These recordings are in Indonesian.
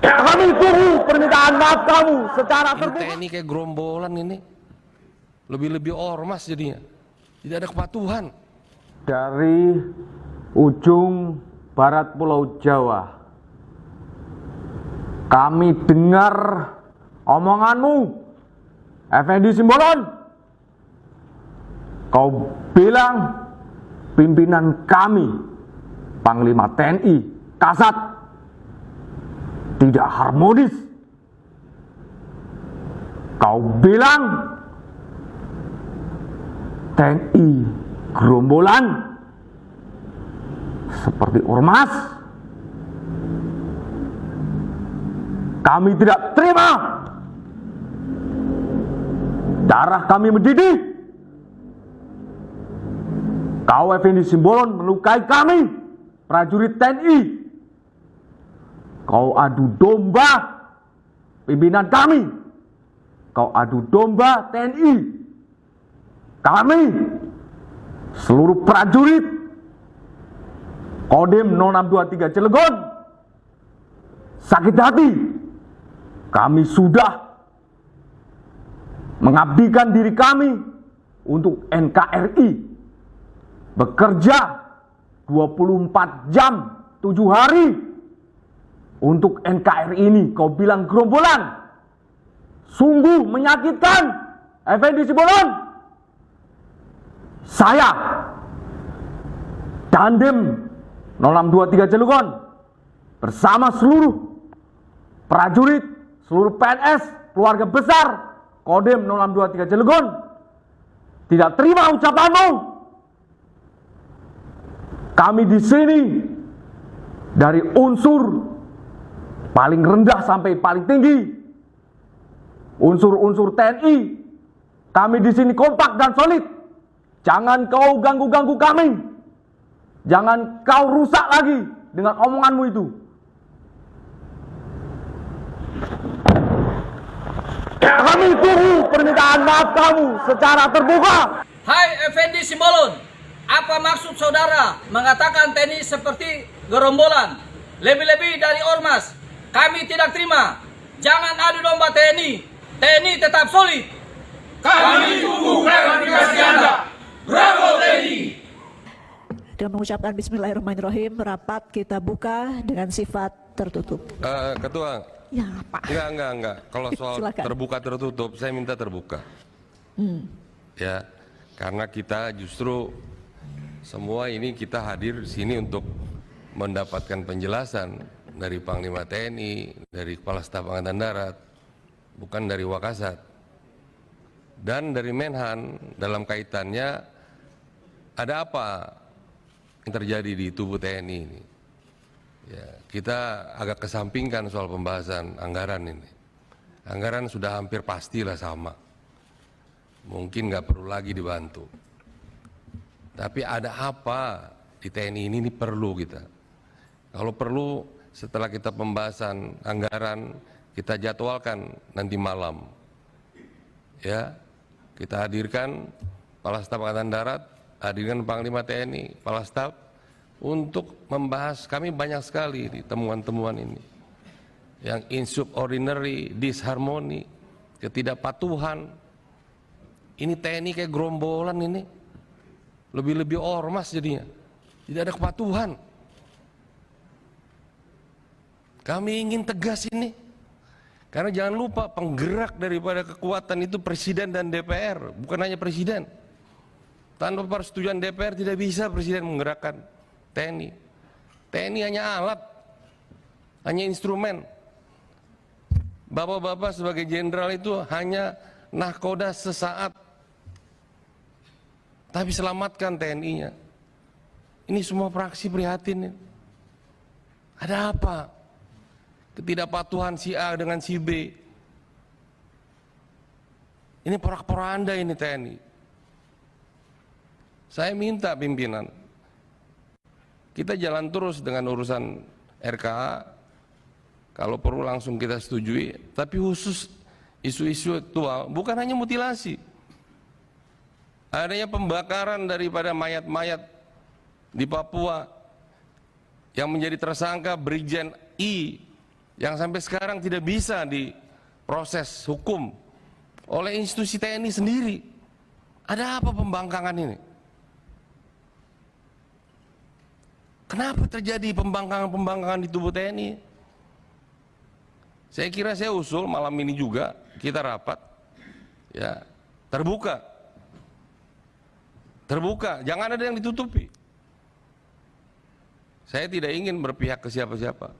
Kami tunggu permintaan maaf kamu secara terbuka. TNI kayak gerombolan ini, lebih-lebih ormas jadinya, tidak ada kepatuhan. Dari ujung barat Pulau Jawa, kami dengar omonganmu, Effendi Simbolon. Kau bilang pimpinan kami, Panglima TNI Kasat, tidak harmonis. Kau bilang TNI gerombolan seperti ormas. Kami tidak terima. Darah kami mendidih. Kau Effendi Simbolon melukai kami, prajurit TNI. Kau adu domba pimpinan kami. Kau adu domba TNI. Kami, seluruh prajurit Kodim 0623 Cilegon, sakit hati. Kami sudah mengabdikan diri kami untuk NKRI, bekerja 24 jam 7 hari untuk NKRI ini. Kau bilang gerombolan, sungguh menyakitkan, Effendi Simbolon. Saya Dandim 0623 Cilegon bersama seluruh prajurit, seluruh PNS, keluarga besar Kodim 0623 Cilegon tidak terima ucapanmu. Kami di sini dari unsur paling rendah sampai paling tinggi, unsur-unsur TNI, kami di sini kompak dan solid. Jangan kau ganggu-ganggu kami. Jangan kau rusak lagi dengan omonganmu itu. Kami tunggu permintaan maaf kamu secara terbuka. Hai Effendi Simbolon, apa maksud saudara mengatakan TNI seperti gerombolan, lebih-lebih dari ormas? Kami tidak terima. Jangan adu domba TNI. TNI tetap solid. Kami tunggu klarifikasi Anda. Bravo TNI. Dengan mengucapkan bismillahirrahmanirrahim, rapat kita buka dengan sifat tertutup. Ketua, Ya, Pak. enggak. Kalau soal Silakan. terbuka tertutup, saya minta terbuka. Ya, karena kita justru semua ini kita hadir di sini untuk mendapatkan penjelasan dari Panglima TNI, dari Kepala Staf Angkatan Darat, bukan dari Wakasat, dan dari Menhan dalam kaitannya ada apa yang terjadi di tubuh TNI ini. Ya, kita agak kesampingkan soal pembahasan anggaran ini. Anggaran sudah hampir pastilah sama. Mungkin nggak perlu lagi dibantu. Tapi ada apa di TNI ini perlu kita. Kalau perlu setelah kita pembahasan anggaran, kita jadwalkan nanti malam. Ya, kita hadirkan Kepala Staf Angkatan Darat, hadirkan Panglima TNI, Kepala Staf, untuk membahas. Kami banyak sekali di temuan-temuan ini. Yang insubordinary, disharmoni, ketidakpatuhan. Ini TNI kayak gerombolan ini. Lebih-lebih ormas jadinya. Tidak ada kepatuhan. Kami ingin tegas ini. Karena jangan lupa penggerak daripada kekuatan itu Presiden dan DPR, bukan hanya Presiden. Tanpa persetujuan DPR tidak bisa Presiden menggerakkan TNI. TNI hanya alat, hanya instrumen. Bapak-bapak sebagai jenderal itu hanya nahkoda sesaat. Tapi selamatkan TNI-nya. Ini semua fraksi prihatin. Ada apa? Ketidakpatuhan si A dengan si B. Ini porak-poranda ini TNI. Saya minta pimpinan, kita jalan terus dengan urusan RKA, kalau perlu langsung kita setujui, tapi khusus isu-isu aktual, bukan hanya mutilasi. Adanya pembakaran daripada mayat-mayat di Papua yang menjadi tersangka Brigjen I yang sampai sekarang tidak bisa diproses hukum oleh institusi TNI sendiri. Ada apa pembangkangan ini? Kenapa terjadi pembangkangan di tubuh TNI? Saya kira saya usul malam ini juga kita rapat, ya, terbuka, jangan ada yang ditutupi. Saya tidak ingin berpihak ke siapa-siapa.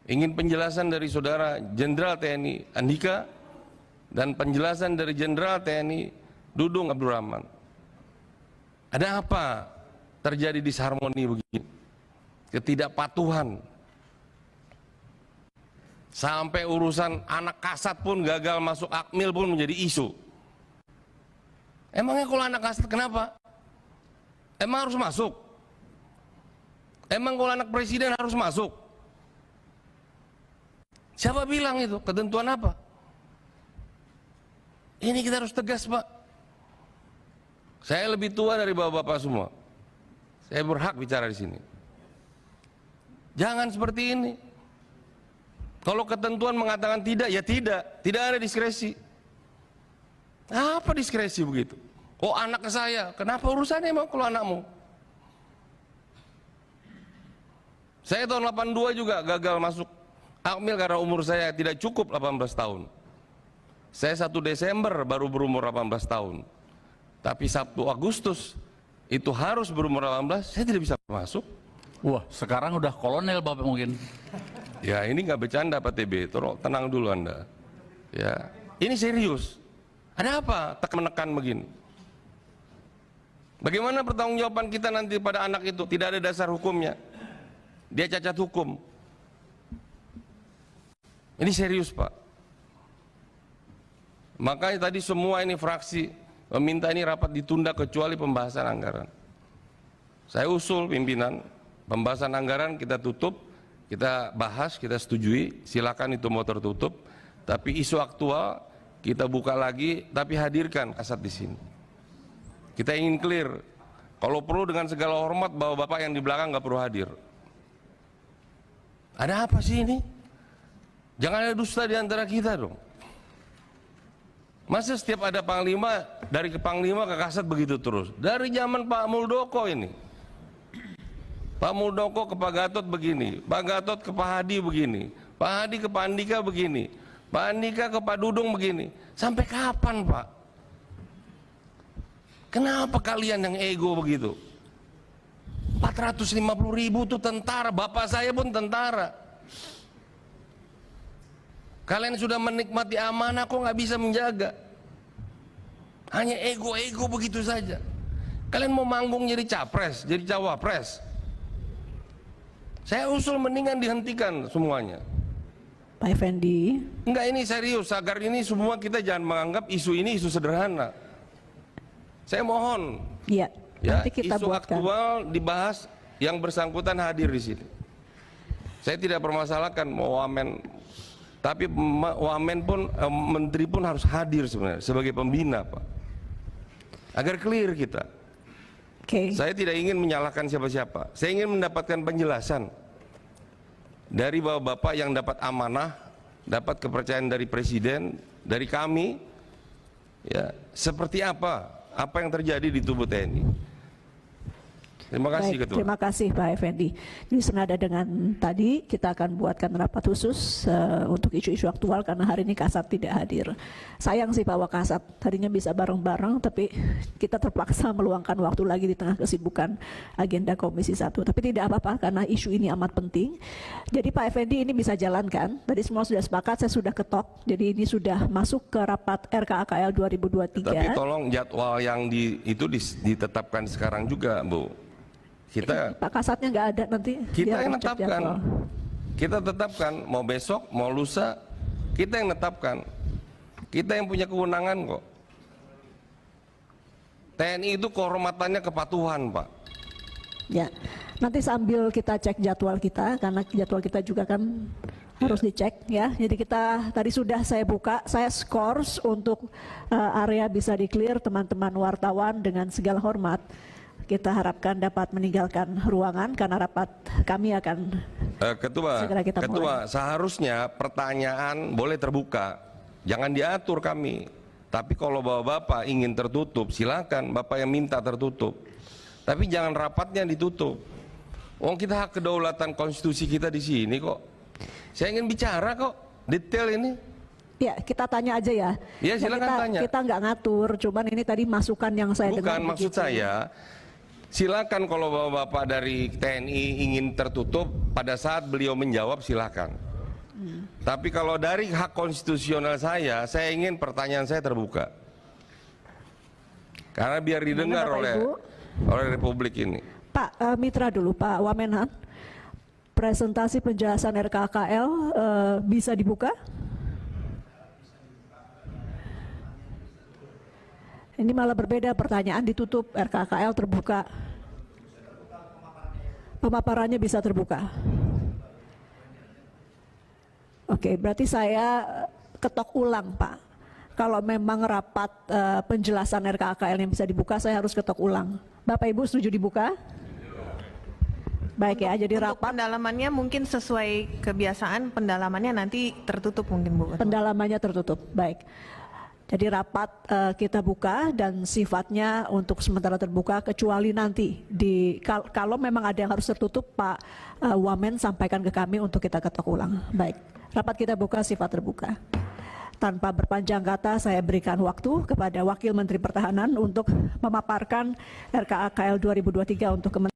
Ingin penjelasan dari Saudara Jenderal TNI Andika dan penjelasan dari Jenderal TNI Dudung Abdurrahman. Ada apa terjadi disharmoni begini? Ketidakpatuhan. Sampai urusan anak kasat pun gagal masuk Akmil pun menjadi isu. Emangnya kalau anak kasat kenapa? Emang harus masuk? Emang kalau anak presiden harus masuk? Siapa bilang itu? Ketentuan apa? Ini kita harus tegas, Pak. Saya lebih tua dari bapak-bapak semua. Saya berhak bicara di sini. Jangan seperti ini. Kalau ketentuan mengatakan tidak, ya tidak ada diskresi. Apa diskresi begitu? Oh, anak saya, kenapa urusannya emang kalau anakmu? Saya tahun 82 juga gagal masuk Akmil karena umur saya tidak cukup 18 tahun. Saya 1 Desember baru berumur 18 tahun. Tapi 1 Agustus itu harus berumur 18, saya tidak bisa masuk. Wah, sekarang udah kolonel Bapak mungkin. Ya, ini nggak bercanda Pak TB, tolong tenang dulu Anda. Ya, ini serius. Ada apa menekan begini? Bagaimana pertanggungjawaban kita nanti pada anak itu? Tidak ada dasar hukumnya. Dia cacat hukum. Ini serius, Pak. Makanya tadi semua ini fraksi meminta ini rapat ditunda kecuali pembahasan anggaran. Saya usul pimpinan, pembahasan anggaran kita tutup, kita bahas, kita setujui, silakan itu mau tertutup. Tapi isu aktual kita buka lagi, tapi hadirkan kasat di sini. Kita ingin clear. Kalau perlu dengan segala hormat bahwa bapak yang di belakang nggak perlu hadir. Ada apa sih ini? Jangan ada dusta di antara kita dong. Masa setiap ada panglima, dari ke panglima ke kasat begitu terus? Dari zaman Pak Muldoko ini. Pak Muldoko ke Pak Gatot begini, Pak Gatot ke Pak Hadi begini, Pak Hadi ke Pak Andika begini, Pak Andika ke Pak Dudung begini. Sampai kapan, Pak? Kenapa kalian yang ego begitu? 450.000 itu tentara, bapak saya pun tentara. Kalian sudah menikmati amanah kok nggak bisa menjaga? Hanya ego-ego begitu saja. Kalian mau manggung jadi capres, jadi cawapres. Saya usul mendingan dihentikan semuanya. Pak Effendi. Enggak, ini serius, agar ini semua kita jangan menganggap isu ini isu sederhana. Saya mohon. Ya, nanti kita isu buatkan. aktual dibahas, yang bersangkutan hadir di sini. Saya tidak permasalahkan mau wamen, tapi wamen pun menteri pun harus hadir sebenarnya sebagai pembina, Pak. Agar clear kita. Saya tidak ingin menyalahkan siapa-siapa. Saya ingin mendapatkan penjelasan dari bapak-bapak yang dapat amanah, dapat kepercayaan dari presiden, dari kami, ya, seperti apa yang terjadi di tubuh TNI. Terima kasih, Baik, Ketua. terima kasih Pak Effendi. Jadi senada dengan tadi, kita akan buatkan rapat khusus untuk isu-isu aktual karena hari ini Kasat tidak hadir. Sayang sih Pak Wakasat, tadinya bisa bareng-bareng, tapi kita terpaksa meluangkan waktu lagi di tengah kesibukan agenda Komisi 1. Tapi tidak apa-apa karena isu ini amat penting. Jadi Pak Effendi ini bisa jalankan. Tadi semua sudah sepakat, saya sudah ketok. Jadi ini sudah masuk ke rapat RKAKL 2023. Tapi tolong jadwal yang itu ditetapkan sekarang juga, Bu. Pak Kasatnya nggak ada nanti. Kita dia yang harus cek menetapkan. jadwal. Kita tetapkan, mau besok, mau lusa, kita yang menetapkan. Kita yang punya kewenangan kok. TNI itu kehormatannya kepatuhan, Pak. Ya, nanti sambil kita cek jadwal kita, karena jadwal kita juga kan harus dicek ya. Jadi kita tadi sudah saya buka, saya skors untuk area bisa di-clear teman-teman wartawan dengan segala hormat. kita harapkan dapat meninggalkan ruangan karena rapat kami akan segera kita mulai. Ketua, seharusnya pertanyaan boleh terbuka, jangan diatur kami. Tapi kalau bapak-bapak ingin tertutup, silakan bapak yang minta tertutup. Tapi jangan rapatnya ditutup. Oh, kita hak kedaulatan konstitusi kita di sini kok. Saya ingin bicara kok, detail ini. Ya, kita tanya aja ya. Ya, silakan tanya. Kita nggak ngatur, cuman ini tadi masukan yang saya dengar. Bukan, maksud saya, silakan kalau bapak-bapak dari TNI ingin tertutup, pada saat beliau menjawab silakan. Tapi kalau dari hak konstitusional saya ingin pertanyaan saya terbuka. Karena biar didengar oleh Republik ini. Pak Mitra dulu, Pak Wamenhan, presentasi penjelasan RKKL bisa dibuka? Ini malah berbeda pertanyaan, ditutup, RKKL terbuka. Pemaparannya bisa terbuka. Oke, berarti saya ketok ulang, Pak. Kalau memang rapat penjelasan RKKL yang bisa dibuka, saya harus ketok ulang. Bapak Ibu setuju dibuka? Baik ya, jadi Untuk rapat pendalamannya mungkin sesuai kebiasaan, pendalamannya nanti tertutup mungkin Bu. pendalamannya tertutup. Baik. Jadi rapat kita buka dan sifatnya untuk sementara terbuka kecuali nanti kalau memang ada yang harus tertutup, Pak Wamen sampaikan ke kami untuk kita ketok ulang. Baik, rapat kita buka sifat terbuka. Tanpa berpanjang kata, saya berikan waktu kepada Wakil Menteri Pertahanan untuk memaparkan RKKL 2023 untuk Kementerian